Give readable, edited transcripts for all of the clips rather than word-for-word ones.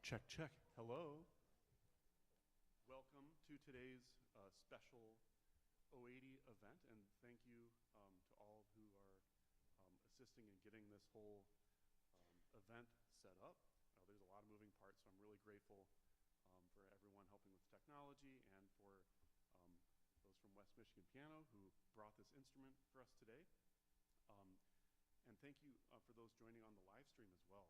Check, check. Hello. Welcome to today's special 080 event, and thank you to all who are assisting in getting this whole event set up. There's a lot of moving parts, so I'm really grateful for everyone helping with technology and for those from West Michigan Piano who brought this instrument for us today. And thank you for those joining on the live stream as well.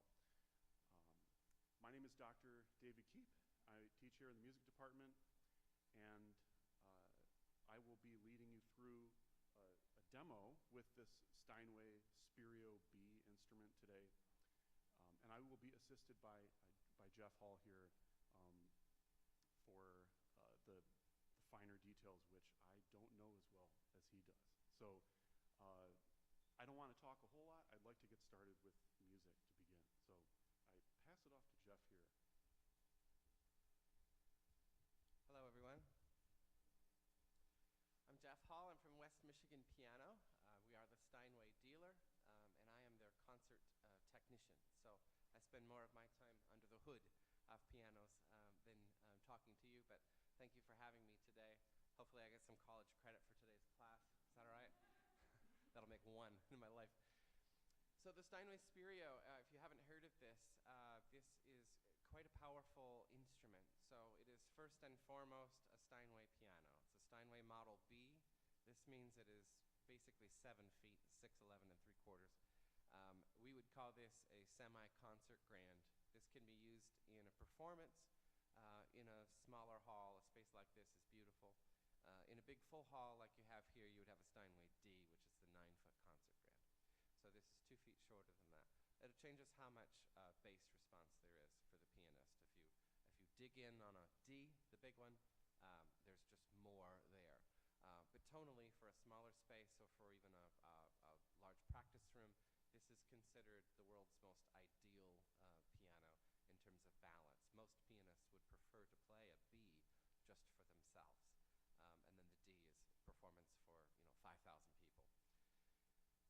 My name is Dr. David Keep. I teach here in the music department, and I will be leading you through a demo with this Steinway Spirio B instrument today. And I will be assisted by Jeff Hall here for the finer details, which I don't know as well as he does. So I don't want to talk a whole lot. I'd like to get started with music to begin. So I pass it off to Jeff here. Hello, everyone. I'm Jeff Hall. I'm from West Michigan Piano. We are the Steinway dealer, and I am their concert technician. So I spend more of my time under the hood of pianos than talking to you, but thank you for having me today. Hopefully I get some college credit for today's class. Is that all right? That'll make one in my life. So the Steinway Spirio, if you haven't heard of this, this is quite a powerful instrument. So it is first and foremost a Steinway piano. It's a Steinway Model B. This means it is basically 7 feet, 6'11" and 3/4. We would call this a semi-concert grand. This can be used in a performance, in a smaller hall. A space like this is beautiful. In a big full hall like you have here, you would have a Steinway D, which is the 9-foot concert grand. So this is 2 feet shorter than that. It changes how much bass response there is for the pianist. If you dig in on a D, the big one, there's just more there. But tonally, for a smaller space or for even a large practice room, this is considered the world's most ideal piano in terms of balance. Most pianists would prefer to play a B just for themselves, and then the D is performance for 5,000 people.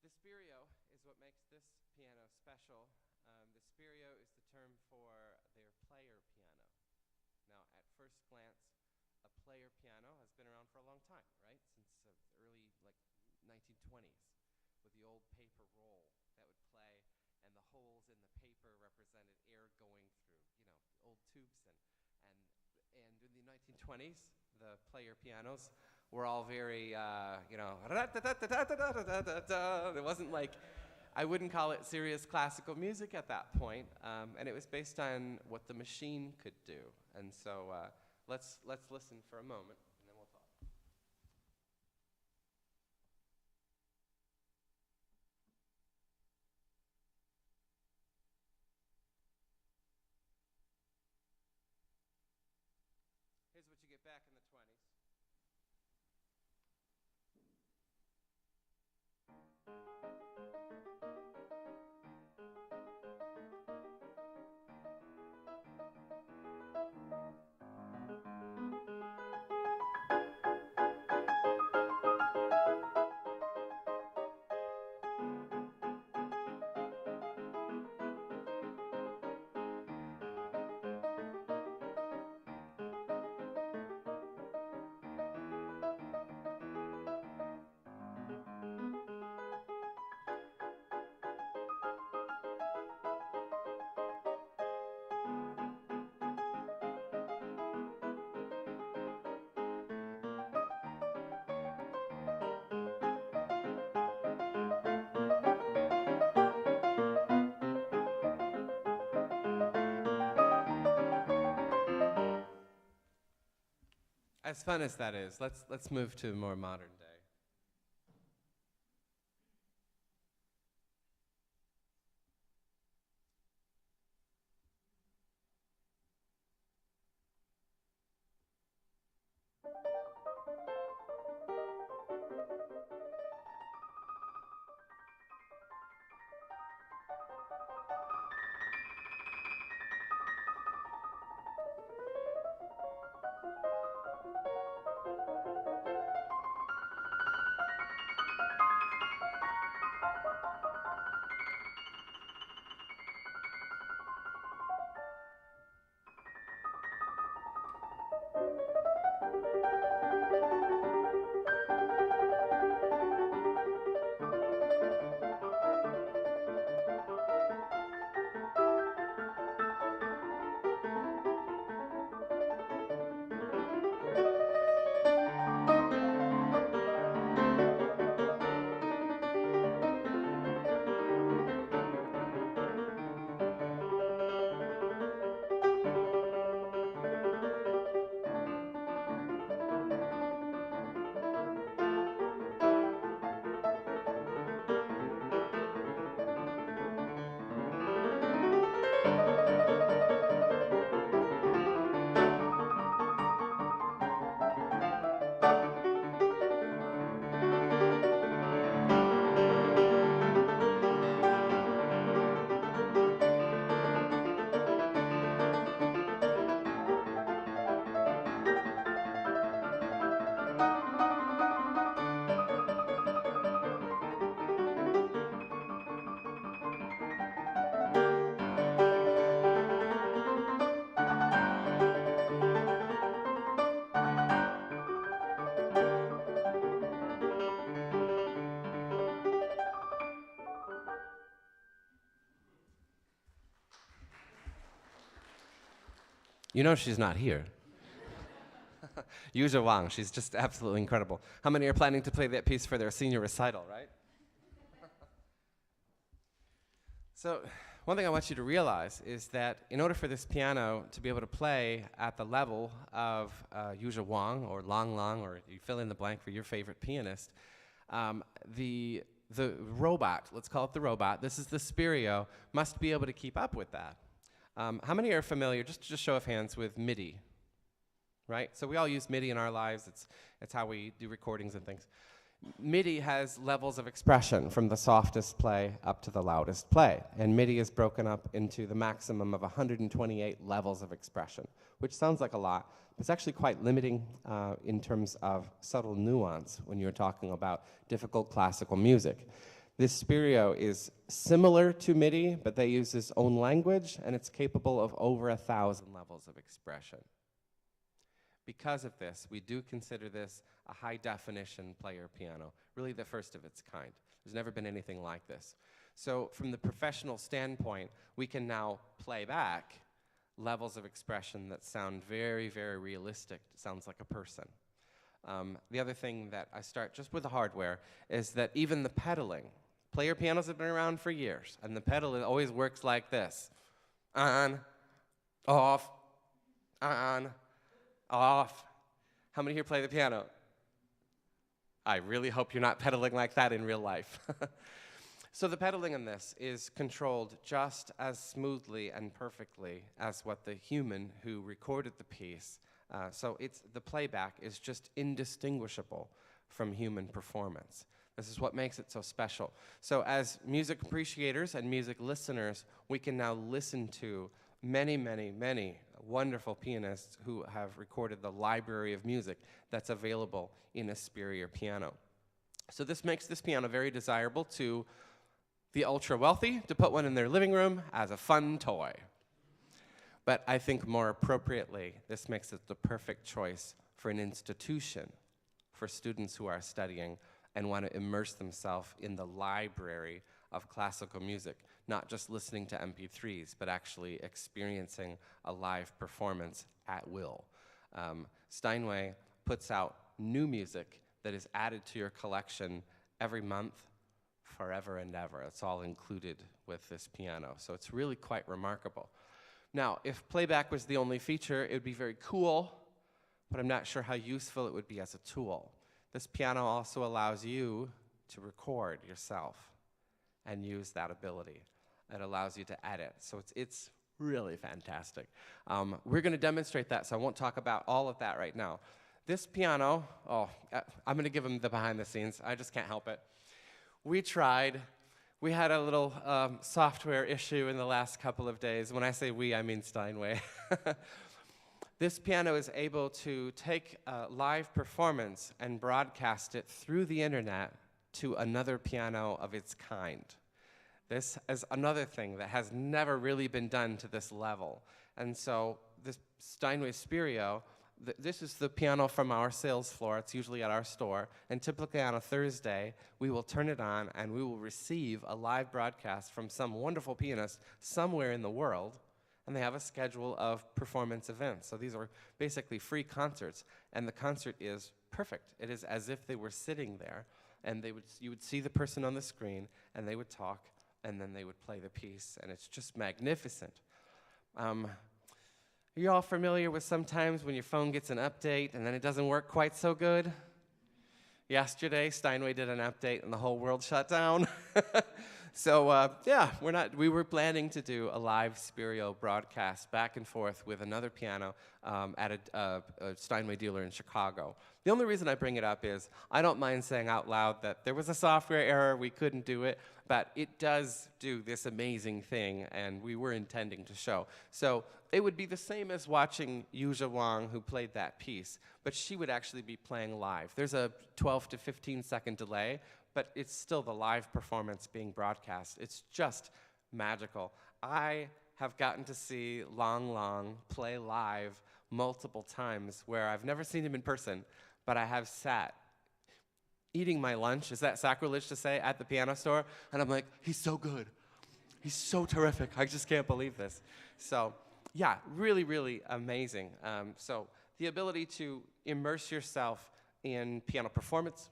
The Spirio is what makes this piano special. The Spirio is the term for their player piano. Now, at first glance, a player piano has been around for a long time, right? Since the early 1920s, with the old paper roll that would play, and the holes in the paper represented air going through, old tubes. And in the 1920s, the player pianos were all very, it wasn't like, I wouldn't call it serious classical music at that point, and it was based on what the machine could do. And so let's listen for a moment, and then we'll talk. Here's what you get back in the 20s. As fun as that is, let's move to more modern day. You know she's not here. Yuzha Wang, she's just absolutely incredible. How many are planning to play that piece for their senior recital, right? So one thing I want you to realize is that in order for this piano to be able to play at the level of Yuzha Wang or Lang Lang, or you fill in the blank for your favorite pianist, the robot, let's call it the robot, this is the Spirio, must be able to keep up with that. How many are familiar, just show of hands, with MIDI? Right? So we all use MIDI in our lives. It's how we do recordings and things. MIDI has levels of expression from the softest play up to the loudest play. And MIDI is broken up into the maximum of 128 levels of expression, which sounds like a lot. But it's actually quite limiting in terms of subtle nuance when you're talking about difficult classical music. This Spirio is similar to MIDI, but they use its own language, and it's capable of over 1,000 levels of expression. Because of this, we do consider this a high-definition player piano, really the first of its kind. There's never been anything like this. So from the professional standpoint, we can now play back levels of expression that sound very, very realistic. It sounds like a person. The other thing that I start just with the hardware is that even the pedaling, player pianos have been around for years, and the pedal always works like this. On, off, on, off. How many here play the piano? I really hope you're not pedaling like that in real life. So the pedaling in this is controlled just as smoothly and perfectly as what the human who recorded the piece. So the playback is just indistinguishable from human performance. This is what makes it so special. So as music appreciators and music listeners, we can now listen to many, many, many wonderful pianists who have recorded the library of music that's available in a Spirio piano. So this makes this piano very desirable to the ultra-wealthy to put one in their living room as a fun toy. But I think more appropriately, this makes it the perfect choice for an institution, for students who are studying and want to immerse themselves in the library of classical music, not just listening to MP3s, but actually experiencing a live performance at will. Steinway puts out new music that is added to your collection every month, forever and ever. It's all included with this piano, so it's really quite remarkable. Now, if playback was the only feature, it would be very cool, but I'm not sure how useful it would be as a tool. This piano also allows you to record yourself and use that ability. It allows you to edit, so it's really fantastic. We're going to demonstrate that, so I won't talk about all of that right now. This piano, I'm going to give them the behind the scenes. I just can't help it. We had a little software issue in the last couple of days. When I say we, I mean Steinway. This piano is able to take a live performance and broadcast it through the internet to another piano of its kind. This is another thing that has never really been done to this level. And so this Steinway Spirio, this is the piano from our sales floor. It's usually at our store. And typically on a Thursday, we will turn it on and we will receive a live broadcast from some wonderful pianist somewhere in the world. And they have a schedule of performance events. So these are basically free concerts. And the concert is perfect. It is as if they were sitting there. And you would see the person on the screen, and they would talk, and then they would play the piece. And it's just magnificent. Are you all familiar with sometimes when your phone gets an update and then it doesn't work quite so good? Yesterday, Steinway did an update and the whole world shut down. So yeah, we were planning to do a live Spirio broadcast back and forth with another piano at a Steinway dealer in Chicago. The only reason I bring it up is I don't mind saying out loud that there was a software error, we couldn't do it, but it does do this amazing thing, and we were intending to show. So it would be the same as watching Yuzha Wang, who played that piece, but she would actually be playing live. There's a 12 to 15 second delay, but it's still the live performance being broadcast. It's just magical. I have gotten to see Lang Lang play live multiple times where I've never seen him in person, but I have sat eating my lunch, is that sacrilege to say, at the piano store, and I'm like, he's so good. He's so terrific. I just can't believe this. So Yeah, really, really amazing. So the ability to immerse yourself in piano performance,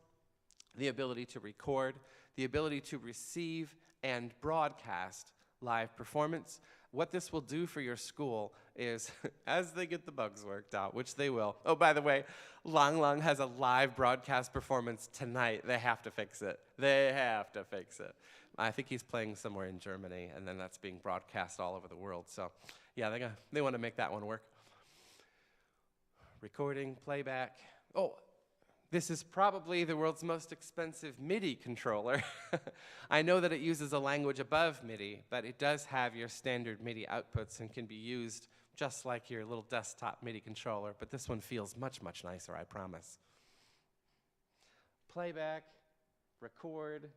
the ability to record, the ability to receive and broadcast live performance. What this will do for your school is, as they get the bugs worked out, which they will. Oh, by the way, Lang Lang has a live broadcast performance tonight. They have to fix it. They have to fix it. I think he's playing somewhere in Germany, and then that's being broadcast all over the world. So, yeah, they want to make that one work. Recording, playback. Oh, this is probably the world's most expensive MIDI controller. I know that it uses a language above MIDI, but it does have your standard MIDI outputs and can be used just like your little desktop MIDI controller, but this one feels much, much nicer, I promise. Playback, record,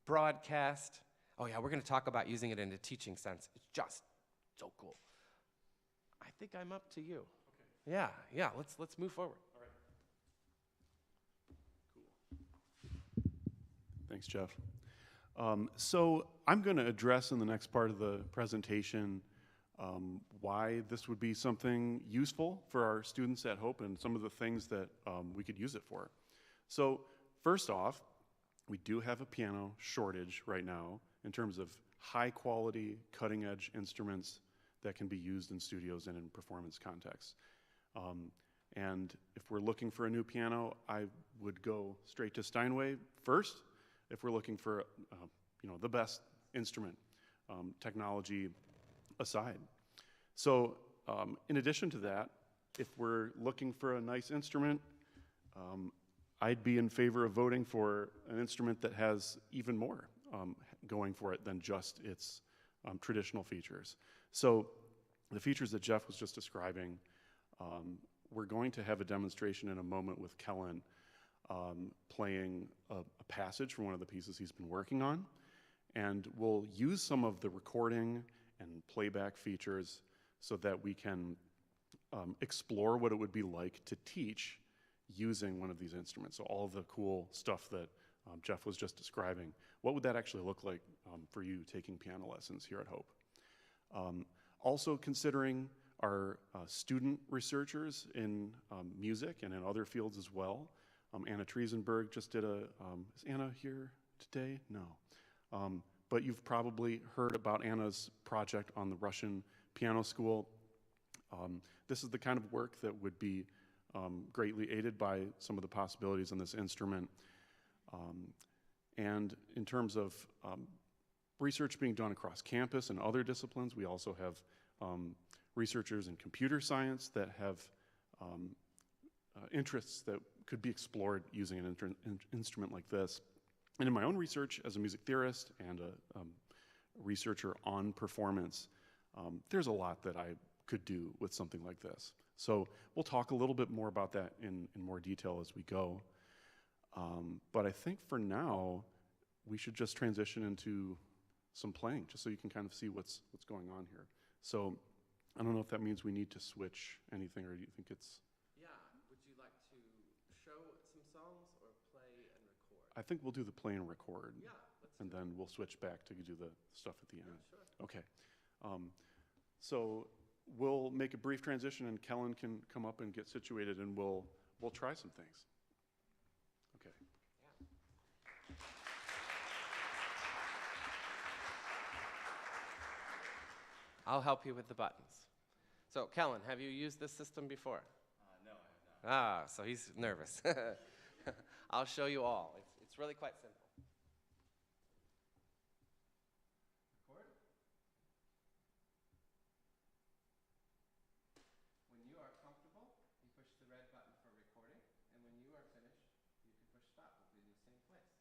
broadcast. Oh yeah, we're going to talk about using it in a teaching sense. It's just so cool. I think I'm up to you. Okay. Yeah, let's move forward. All right. Cool. Thanks, Jeff. So I'm going to address in the next part of the presentation why this would be something useful for our students at Hope and some of the things that we could use it for. So first off, we do have a piano shortage right now in terms of high quality, cutting edge instruments that can be used in studios and in performance contexts. And if we're looking for a new piano, I would go straight to Steinway first if we're looking for the best instrument, technology aside. So in addition to that, if we're looking for a nice instrument, I'd be in favor of voting for an instrument that has even more going for it than just its traditional features. So the features that Jeff was just describing, we're going to have a demonstration in a moment with Kellen playing a passage from one of the pieces he's been working on. And we'll use some of the recording and playback features so that we can explore what it would be like to teach using one of these instruments. So all the cool stuff that Jeff was just describing, what would that actually look like for you taking piano lessons here at Hope? Also considering our student researchers in music and in other fields as well. Anna Triesenberg just did is Anna here today? No. But you've probably heard about Anna's project on the Russian piano school. This is the kind of work that would be greatly aided by some of the possibilities in this instrument. And in terms of research being done across campus and other disciplines, we also have researchers in computer science that have interests that could be explored using an instrument like this. And in my own research as a music theorist and a researcher on performance, there's a lot that I could do with something like this. So we'll talk a little bit more about that in more detail as we go. But I think for now, we should just transition into some playing, just so you can kind of see what's going on here. So I don't know if that means we need to switch anything, or do you think it's... Yeah, would you like to show some songs or play and record? I think we'll do the play and record. Yeah, and then we'll switch back to do the stuff at the end. Sure. Okay. So we'll make a brief transition, and Kellen can come up and get situated, and we'll try some things. Okay. Yeah. I'll help you with the buttons. So, Kellen, have you used this system before? No, I have not. So he's nervous. I'll show you all. It's really quite simple. Record. When you are comfortable, you push the red button for recording, and when you are finished, you can push stop. We'll be in the same place.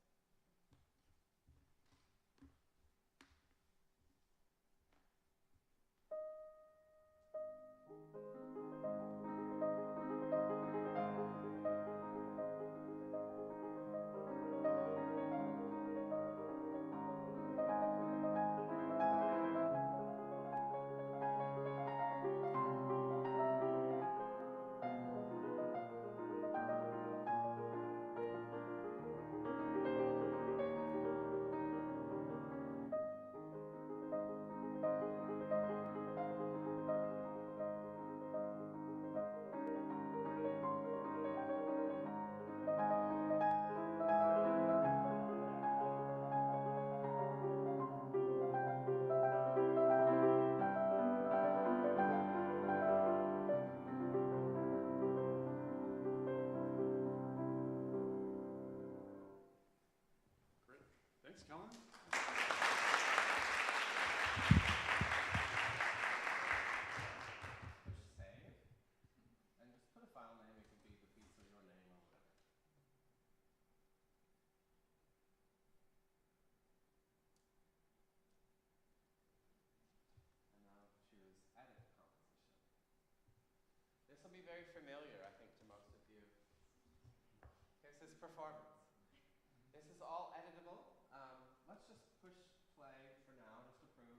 performance. This is all editable. Let's just push play for now, just to prove.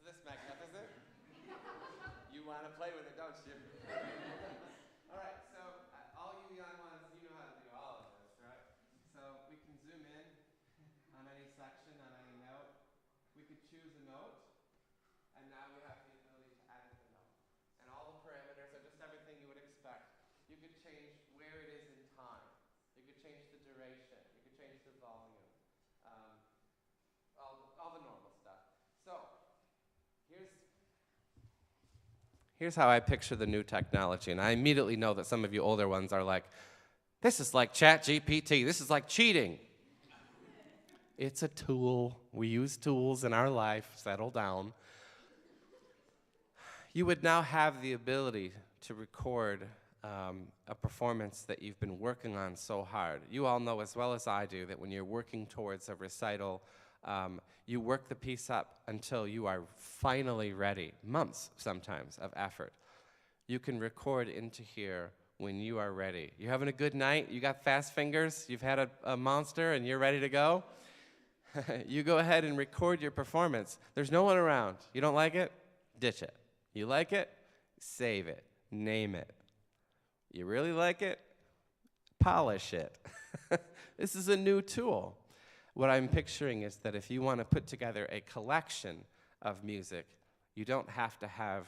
Isn't this magnificent? You want to play with it, don't you? All right, so all you young ones, you know how to do all of this, right? So we can zoom in on any section, on any note. We could choose a note, and now we have the ability to edit the note. And all the parameters are just everything you would expect. You could change where it is in time. You could change the duration. You could change the volume. All the normal stuff. So here's how I picture the new technology. And I immediately know that some of you older ones are like, this is like ChatGPT. This is like cheating. It's a tool. We use tools in our life. Settle down. You would now have the ability to record a performance that you've been working on so hard. You all know as well as I do that when you're working towards a recital, you work the piece up until you are finally ready, months sometimes of effort. You can record into here when you are ready. You having a good night? You got fast fingers? You've had a monster and you're ready to go? You go ahead and record your performance. There's no one around. You don't like it? Ditch it. You like it? Save it. Name it. You really like it? Polish it. This is a new tool. What I'm picturing is that if you want to put together a collection of music, you don't have to have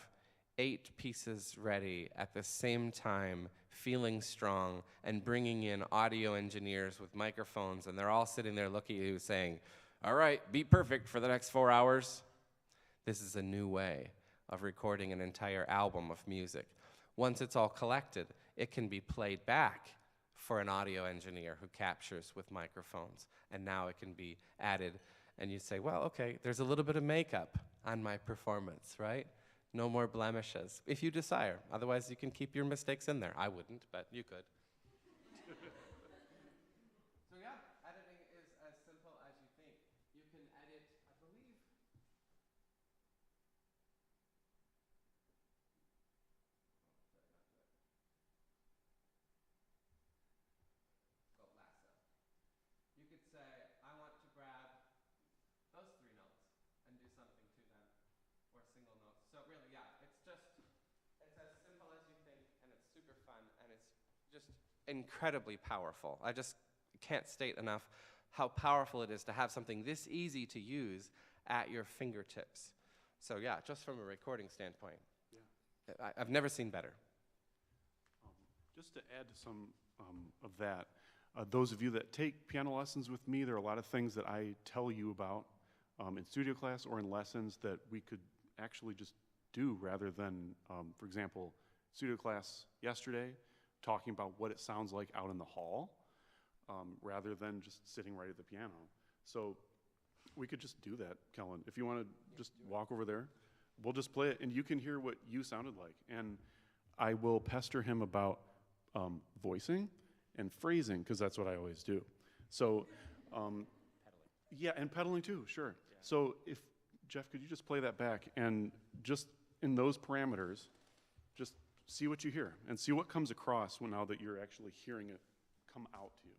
8 pieces ready at the same time, feeling strong, and bringing in audio engineers with microphones, and they're all sitting there looking at you saying, all right, be perfect for the next 4 hours. This is a new way of recording an entire album of music. Once it's all collected, it can be played back for an audio engineer who captures with microphones, and now it can be added, and you say, well, okay, there's a little bit of makeup on my performance, right? No more blemishes, if you desire. Otherwise, you can keep your mistakes in there. I wouldn't, but you could. So yeah, editing is as simple as you think. You can edit, I believe. Oh, lasso. You could say, I want to grab those 3 notes and do something to them, or single notes. So really, yeah, it's as simple as you think, and it's super fun, and it's just incredibly powerful. I just can't state enough how powerful it is to have something this easy to use at your fingertips. So yeah, just from a recording standpoint, yeah. I've never seen better. Just to add to some of that, those of you that take piano lessons with me, there are a lot of things that I tell you about in studio class or in lessons that we could actually just do rather than, for example, studio class yesterday, talking about what it sounds like out in the hall, rather than just sitting right at the piano. So we could just do that, Kellen. If you want to just walk over there, we'll just play it, and you can hear what you sounded like. And I will pester him about voicing and phrasing, because that's what I always do. So, yeah, and pedaling too, sure. Yeah. So if, Jeff, could you just play that back, and just in those parameters, just see what you hear, and see what comes across now that you're actually hearing it come out to you.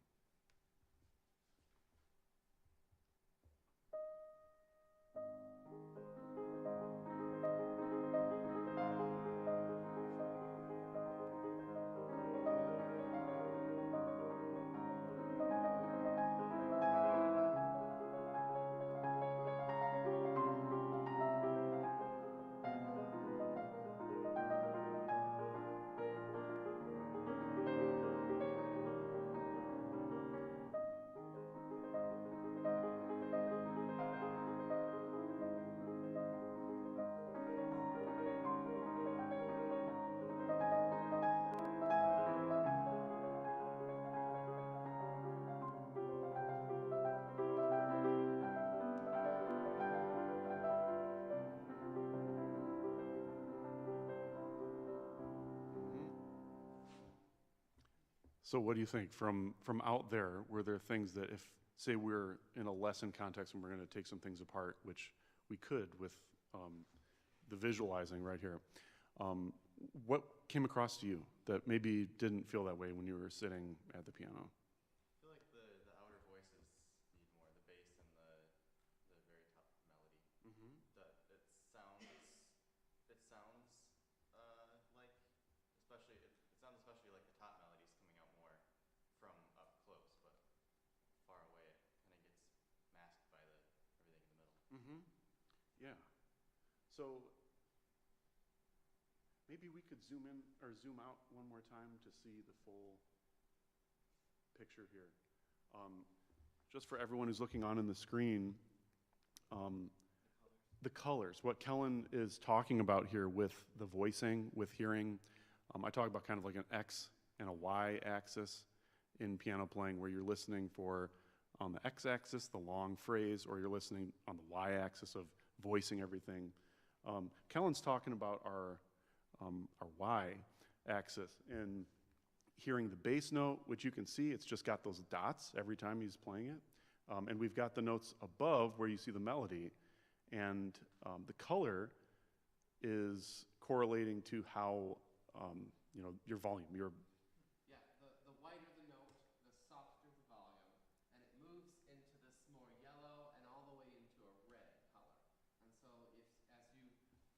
So what do you think from out there? Were there things that if say we're in a lesson context and we're going to take some things apart, which we could with the visualizing right here, what came across to you that maybe didn't feel that way when you were sitting at the piano? I feel like the outer voices need more, the bass and the very top melody. Mm-hmm. It sounds like it sounds especially like the top melodies coming out more from up close, but far away it kind of gets masked by the everything in the middle. Mm-hmm. Yeah. So maybe we could zoom in or zoom out one more time to see the full picture here. Just for everyone who's looking on in the screen, the colors, what Kellen is talking about here with the voicing, with hearing. I talk about kind of like an X and a Y axis in piano playing where you're listening for on the X axis, the long phrase, or you're listening on the Y axis of voicing everything. Kellen's talking about our Y axis and hearing the bass note, which you can see, it's just got those dots every time he's playing it. And we've got the notes above where you see the melody. And the color is correlating to how, your volume, your... Yeah, the whiter the note, the softer the volume, and it moves into this more yellow and all the way into a red color. And so as you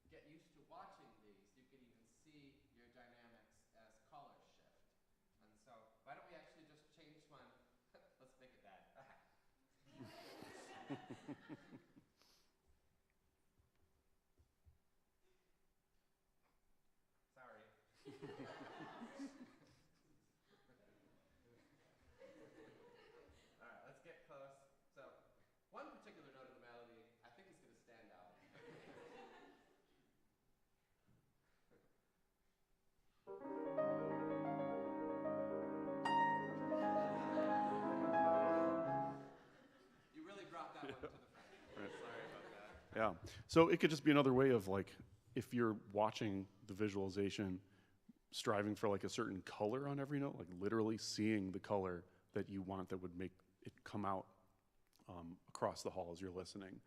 get used to watching these, you can even see your dynamics as colors shift. And so why don't we actually just change one? Let's make it bad. Sorry. All right, let's get close. So, one particular note of the melody I think is going to stand out. You really brought that one to the front. Right. Sorry about that. Yeah. So it could just be another way of like, if you're watching the visualization, striving for like a certain color on every note, like literally seeing the color that you want that would make it come out across the hall as you're listening.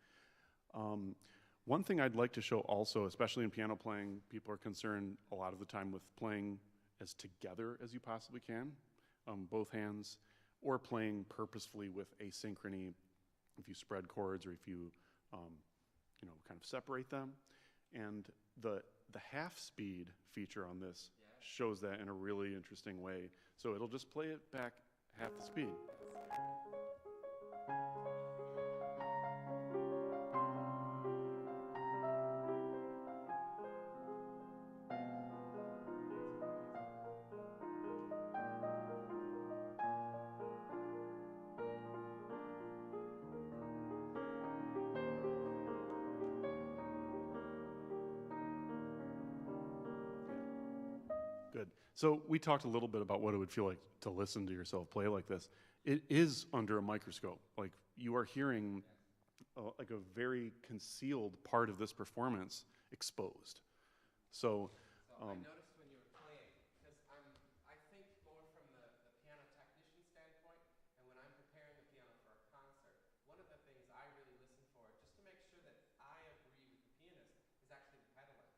One thing I'd like to show also, especially in piano playing, people are concerned a lot of the time with playing as together as you possibly can, both hands, or playing purposefully with asynchrony if you spread chords or if you kind of separate them. And the half speed feature on this shows that in a really interesting way. So it'll just play it back half the speed. Good. So we talked a little bit about what it would feel like to listen to yourself play like this. It is under a microscope. Like you are hearing like a very concealed part of this performance exposed. So I noticed when you were playing, because I think more from the piano technician standpoint, and when I'm preparing the piano for a concert, one of the things I really listen for, just to make sure that I agree with the pianist, is actually the pedaling.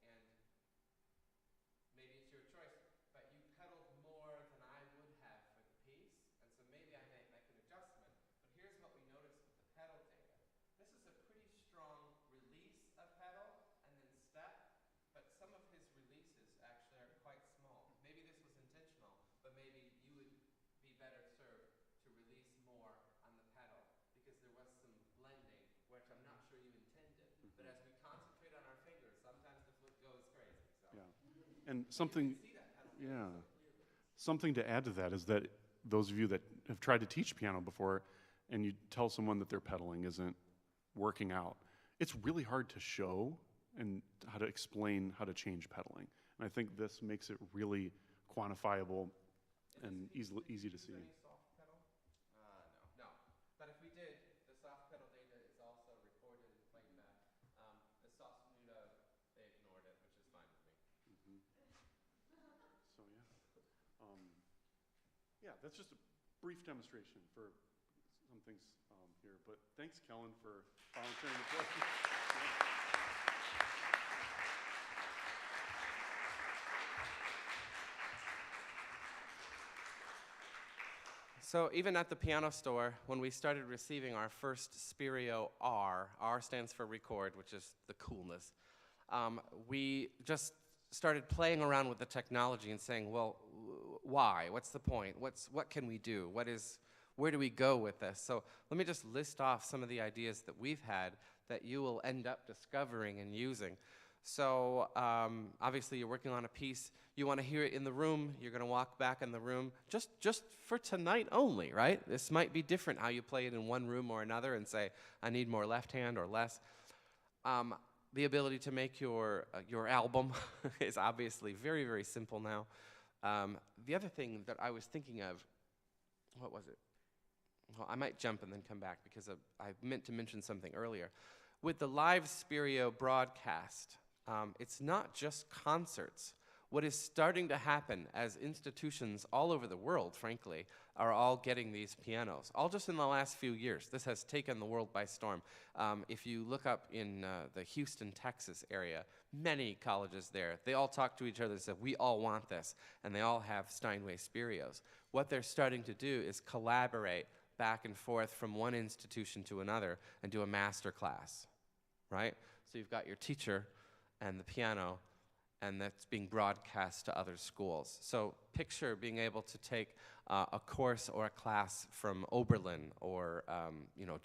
And maybe it's your choice, but you pedaled more than I would have for the piece, and so maybe I might make an adjustment. But here's what we noticed with the pedal data. This is a pretty strong release of pedal and then step, but some of his releases actually are quite small. Maybe this was intentional, but maybe you would be better served to release more on the pedal because there was some blending, which I'm not sure you intended. But as we concentrate on our fingers, sometimes the foot goes crazy. So. yeah. And something, See that pedal yeah, so clearly. something to add to that is that those of you that have tried to teach piano before and you tell someone that their pedaling isn't working out, it's really hard to show and how to explain how to change pedaling. And I think this makes it really quantifiable and easy to see. Any soft pedal? No. No. But if we did, the soft pedal data is also recorded and played back. The sostenuto, they ignored it, which is fine with me. So yeah. Yeah, that's just a brief demonstration for some things here. But thanks, Kellen, for volunteering to play. So even at the piano store, when we started receiving our first Spirio R stands for record, which is the coolness, we just started playing around with the technology and saying, well, why? What's the point? What can we do? Where do we go with this? So let me just list off some of the ideas that we've had that you will end up discovering and using. So obviously you're working on a piece, you want to hear it in the room, you're going to walk back in the room, just for tonight only, right? This might be different how you play it in one room or another and say, I need more left hand or less. The ability to make your album is obviously very, very simple now. The other thing that I was thinking of, what was it? Well, I might jump and then come back because I meant to mention something earlier. With the live Spirio broadcast, it's not just concerts. What is starting to happen as institutions all over the world, frankly, are all getting these pianos, all just in the last few years. This has taken the world by storm. If you look up in the Houston, Texas area, many colleges there, they all talk to each other and say, we all want this, and they all have Steinway Spirios. What they're starting to do is collaborate back and forth from one institution to another and do a master class, right? So you've got your teacher and the piano, and that's being broadcast to other schools. So picture being able to take a course or a class from Oberlin or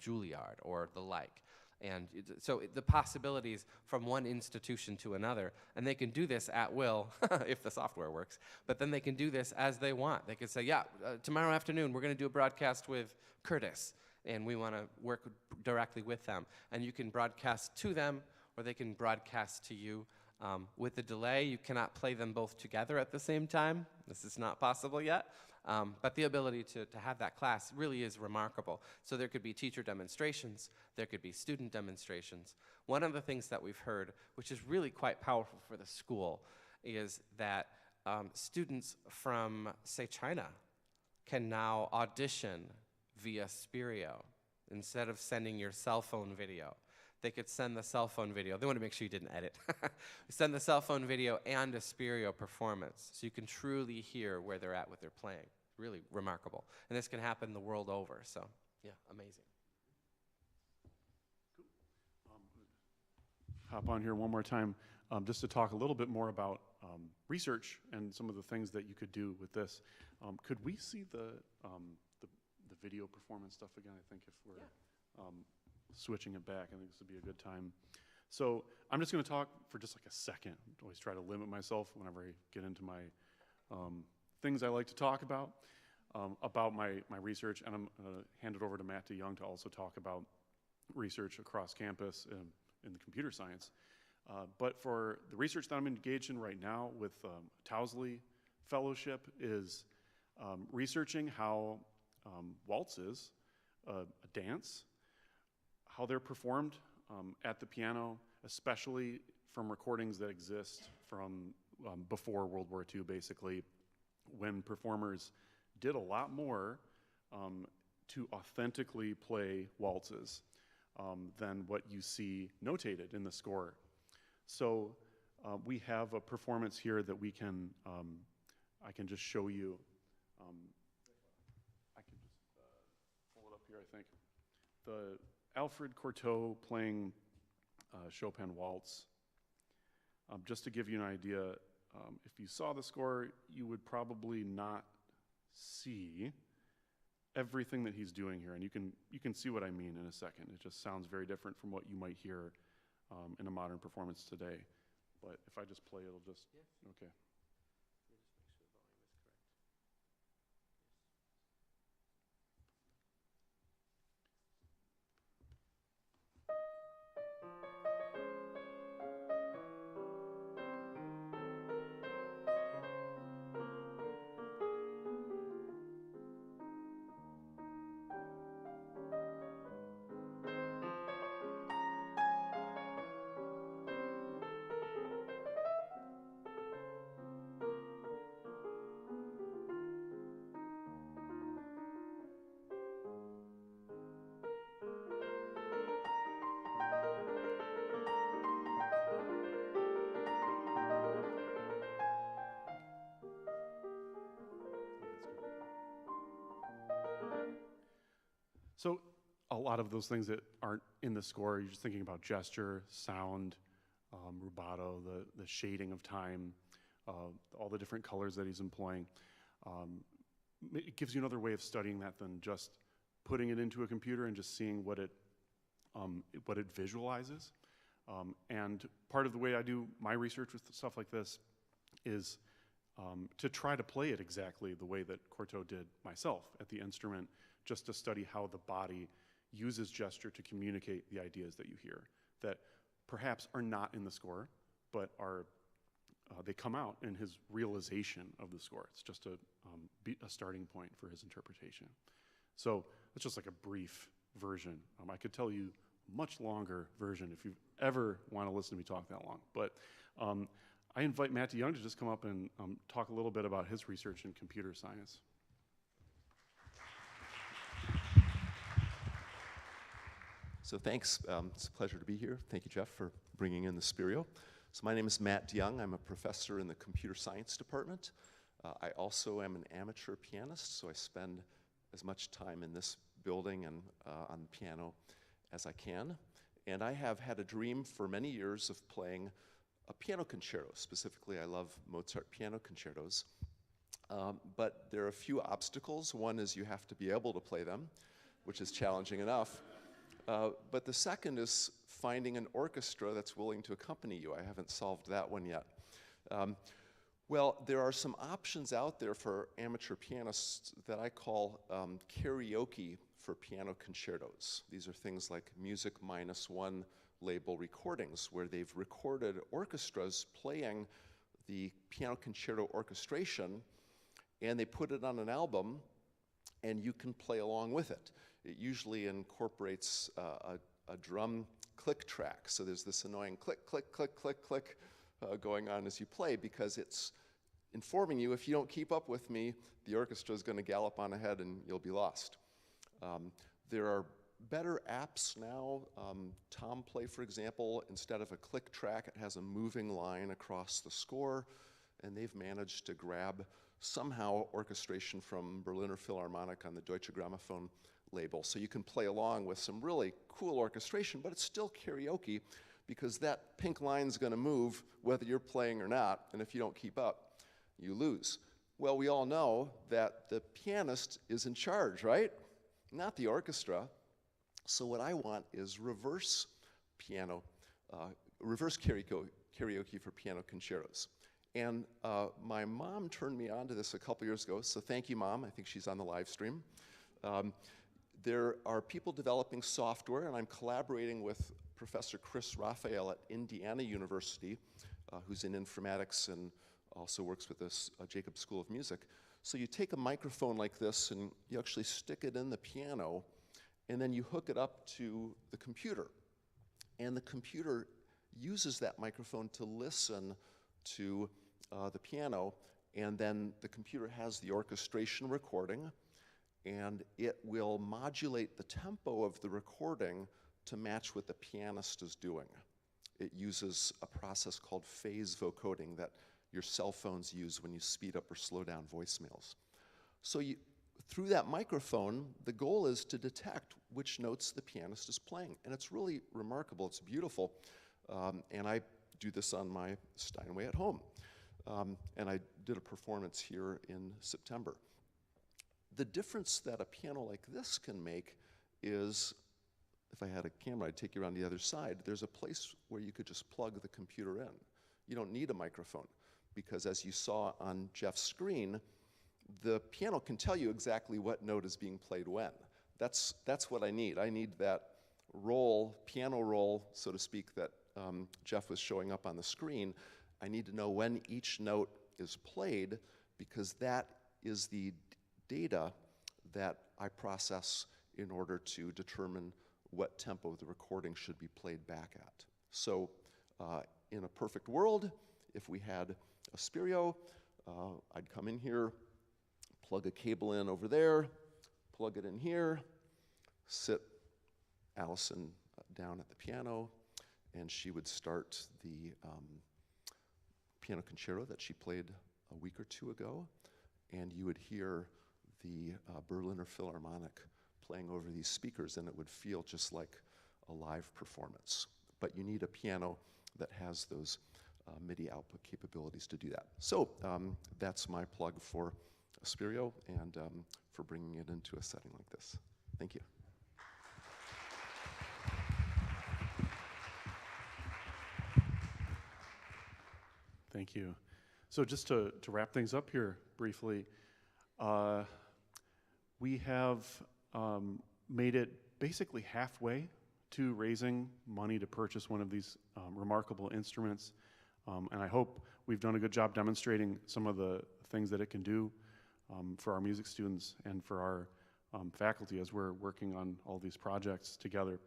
Juilliard or the like. And so the possibilities from one institution to another, and they can do this at will, if the software works, but then they can do this as they want. They can say, yeah, tomorrow afternoon we're going to do a broadcast with Curtis, and we want to work directly with them. And you can broadcast to them, or they can broadcast to you. With the delay, you cannot play them both together at the same time. This is not possible yet. But the ability to have that class really is remarkable. So there could be teacher demonstrations, there could be student demonstrations. One of the things that we've heard, which is really quite powerful for the school, is that students from, say, China can now audition via Spirio instead of sending your cell phone video. They could send the cell phone video. They want to make sure you didn't edit. Send the cell phone video and a Spirio performance, so you can truly hear where they're at with their playing. Really remarkable. And this can happen the world over, so yeah, amazing. Cool. Hop on here one more time just to talk a little bit more about research and some of the things that you could do with this. Could we see the video performance stuff again? I think if we're switching it back, I think this would be a good time. So I'm just going to talk for just like a second. I always try to limit myself whenever I get into my things I like to talk about my research, and I'm going to hand it over to Matt DeYoung to also talk about research across campus in the computer science. But for the research that I'm engaged in right now with Towsley Fellowship is researching how waltzes, a dance, how they're performed at the piano, especially from recordings that exist from before World War II, basically, when performers did a lot more to authentically play waltzes than what you see notated in the score. So we have a performance here that we can, I can just show you. I can just pull it up here, I think. The Alfred Cortot playing Chopin Waltz. Just to give you an idea, if you saw the score, you would probably not see everything that he's doing here, and you can see what I mean in a second. It just sounds very different from what you might hear in a modern performance today. But if I just play, it'll just, okay. lot of those things that aren't in the score. You're just thinking about gesture, sound, rubato, the shading of time, all the different colors that he's employing. It gives you another way of studying that than just putting it into a computer and just seeing what it visualizes. And part of the way I do my research with stuff like this is to try to play it exactly the way that Cortot did myself at the instrument, just to study how the body uses gesture to communicate the ideas that you hear that perhaps are not in the score, but are they come out in his realization of the score. It's just a starting point for his interpretation. So it's just like a brief version. I could tell you a much longer version if you ever want to listen to me talk that long. But I invite Matt DeYoung to just come up and talk a little bit about his research in computer science. So thanks. It's a pleasure to be here. Thank you, Jeff, for bringing in the Spirio. So my name is Matt DeYoung. I'm a professor in the computer science department. I also am an amateur pianist, so I spend as much time in this building and on the piano as I can. And I have had a dream for many years of playing a piano concerto. Specifically, I love Mozart piano concertos. But there are a few obstacles. One is you have to be able to play them, which is challenging enough. But the second is finding an orchestra that's willing to accompany you. I haven't solved that one yet. Well, there are some options out there for amateur pianists that I call karaoke for piano concertos. These are things like Music -1 label recordings, where they've recorded orchestras playing the piano concerto orchestration, and they put it on an album, and you can play along with it. It usually incorporates a drum click track. So there's this annoying click, click, click, click, click going on as you play, because it's informing you, if you don't keep up with me, the orchestra is going to gallop on ahead and you'll be lost. There are better apps now. Tom Play, for example, instead of a click track, it has a moving line across the score, and they've managed to grab somehow orchestration from Berliner Philharmonic on the Deutsche Grammophon label. So you can play along with some really cool orchestration, but it's still karaoke, because that pink line's going to move whether you're playing or not, and if you don't keep up, you lose. Well, we all know that the pianist is in charge, right? Not the orchestra. So what I want is reverse karaoke for piano concertos. And my mom turned me on to this a couple years ago, so thank you, Mom. I think she's on the live stream. There are people developing software, and I'm collaborating with Professor Chris Raphael at Indiana University, who's in informatics and also works with this Jacobs School of Music. So you take a microphone like this, and you actually stick it in the piano, and then you hook it up to the computer. And the computer uses that microphone to listen to the piano, and then the computer has the orchestration recording, and it will modulate the tempo of the recording to match what the pianist is doing. It uses a process called phase vocoding that your cell phones use when you speed up or slow down voicemails. So through that microphone, the goal is to detect which notes the pianist is playing. And it's really remarkable. It's beautiful. And I do this on my Steinway at home. And I did a performance here in September. The difference that a piano like this can make is, if I had a camera, I'd take you around the other side. There's a place where you could just plug the computer in. You don't need a microphone, because as you saw on Jeff's screen, the piano can tell you exactly what note is being played when. That's what I need. I need that roll, piano roll, so to speak, that Jeff was showing up on the screen. I need to know when each note is played, because that is the data that I process in order to determine what tempo the recording should be played back at. So in a perfect world, if we had a Spirio, I'd come in here, plug a cable in over there, plug it in here, sit Allison down at the piano, and she would start the piano concerto that she played a week or two ago, and you would hear the Berliner Philharmonic playing over these speakers, and it would feel just like a live performance. But you need a piano that has those MIDI output capabilities to do that. So that's my plug for Spirio and for bringing it into a setting like this. Thank you. Thank you. So just to wrap things up here briefly, we have made it basically halfway to raising money to purchase one of these remarkable instruments. And I hope we've done a good job demonstrating some of the things that it can do for our music students and for our faculty as we're working on all these projects together.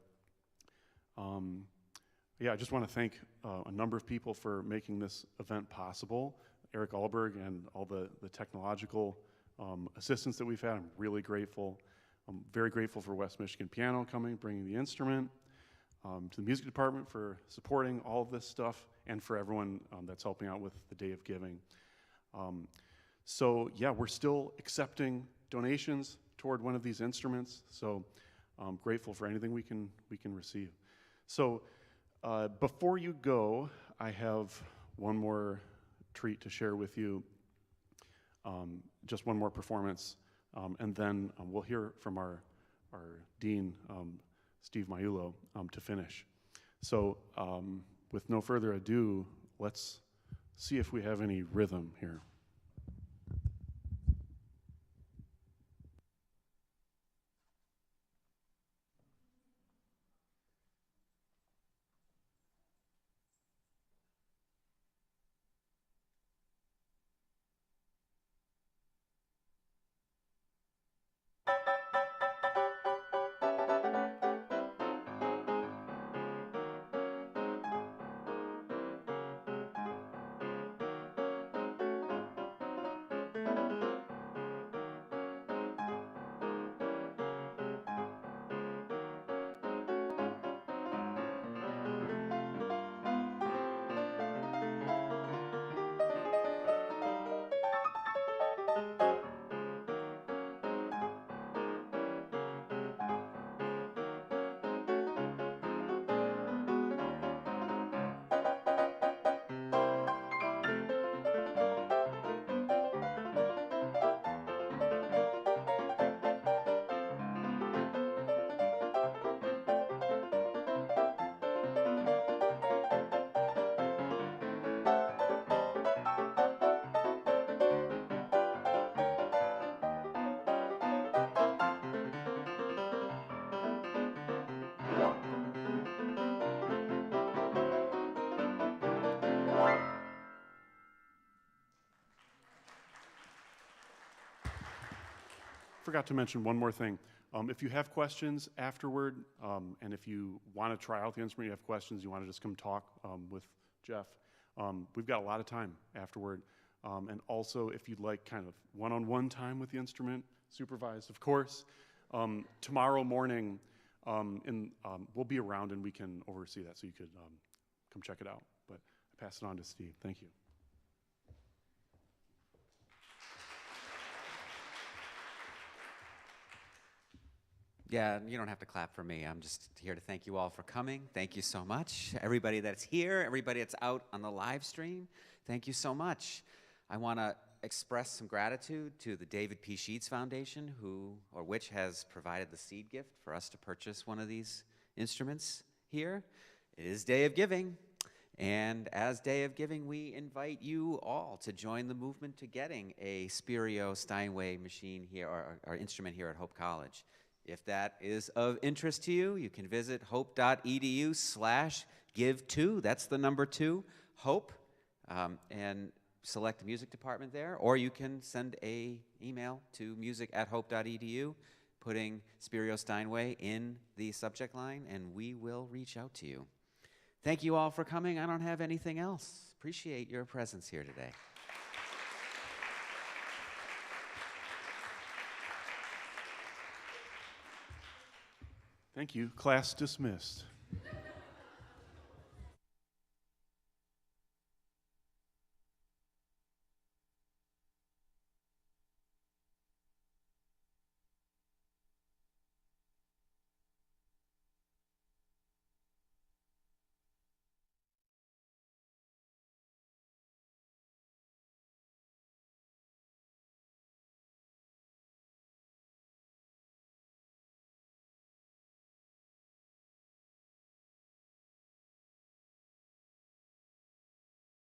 Yeah, I just want to thank a number of people for making this event possible. Eric Alberg and all the technological assistance that we've had. I'm really grateful. I'm very grateful for West Michigan Piano coming, bringing the instrument, to the music department for supporting all of this stuff, and for everyone that's helping out with the Day of Giving. So yeah, we're still accepting donations toward one of these instruments, so I'm grateful for anything we can receive. So before you go, I have one more treat to share with you, just one more performance, and then we'll hear from our dean, Steve Maiulo, to finish. So with no further ado, let's see if we have any rhythm here. Forgot to mention one more thing. If you have questions afterward, and if you want to try out the instrument, you have questions, you want to just come talk with Jeff, we've got a lot of time afterward. And also, if you'd like kind of one-on-one time with the instrument, supervised, of course, tomorrow morning, we'll be around and we can oversee that, so you could come check it out. But I pass it on to Steve. Thank you. Yeah, you don't have to clap for me. I'm just here to thank you all for coming. Thank you so much. Everybody that's here, everybody that's out on the live stream, thank you so much. I want to express some gratitude to the David P. Sheets Foundation, which has provided the seed gift for us to purchase one of these instruments here. It is Day of Giving, and as Day of Giving, we invite you all to join the movement to getting a Spirio Steinway machine here, or instrument here at Hope College. If that is of interest to you, you can visit hope.edu/give2. That's the number 2, Hope, and select the music department there. Or you can send an email to music@hope.edu, putting Spirio Steinway in the subject line, and we will reach out to you. Thank you all for coming. I don't have anything else. Appreciate your presence here today. Thank you. Class dismissed.